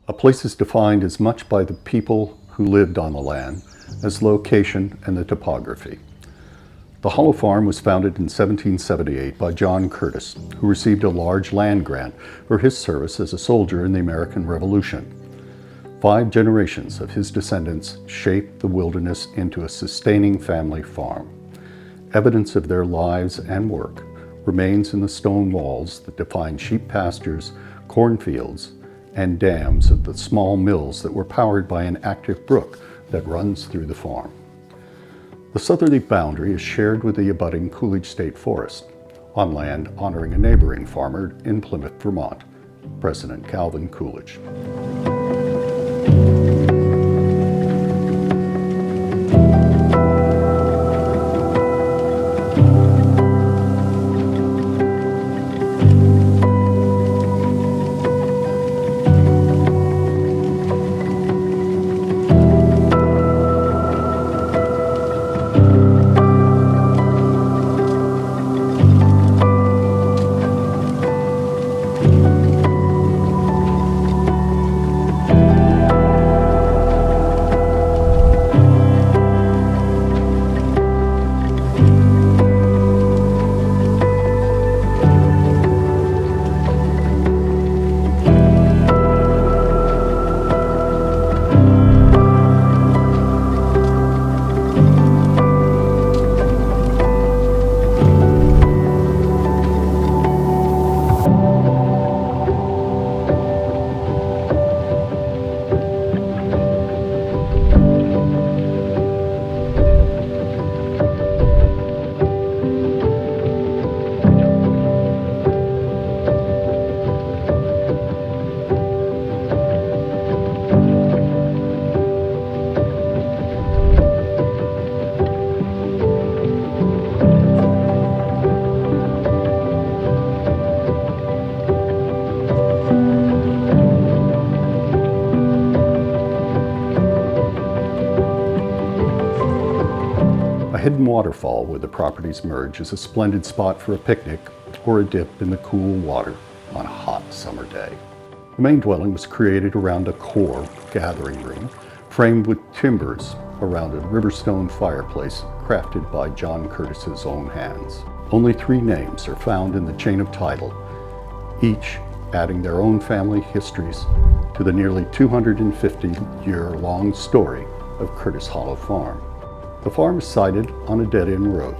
A place is defined as much by the people who lived on the land as location and the topography. The Hollow Farm was founded in 1778 by John Curtis, who received a large land grant for his service as a soldier in the American Revolution. 5 generations of his descendants shaped the wilderness into a sustaining family farm. Evidence of their lives and work remains in the stone walls that define sheep pastures, cornfields, and dams of the small mills that were powered by an active brook that runs through the farm. The southerly boundary is shared with the abutting Coolidge State Forest, on land honoring a neighboring farmer in Plymouth, Vermont, President Calvin Coolidge. A hidden waterfall where the properties merge is a splendid spot for a picnic or a dip in the cool water on a hot summer day. The main dwelling was created around a core gathering room framed with timbers around a riverstone fireplace crafted by John Curtis's own hands. Only 3 names are found in the chain of title, each adding their own family histories to the nearly 250-year-long story of Curtis Hollow Farm. The farm is sited on a dead-end road,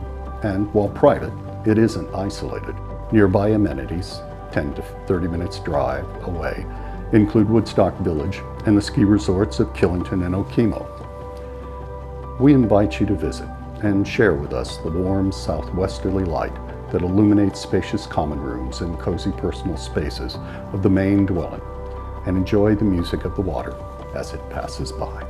and while private, it isn't isolated. Nearby amenities, 10 to 30 minutes drive away, include Woodstock Village and the ski resorts of Killington and Okemo. We invite you to visit and share with us the warm southwesterly light that illuminates spacious common rooms and cozy personal spaces of the main dwelling, and enjoy the music of the water as it passes by.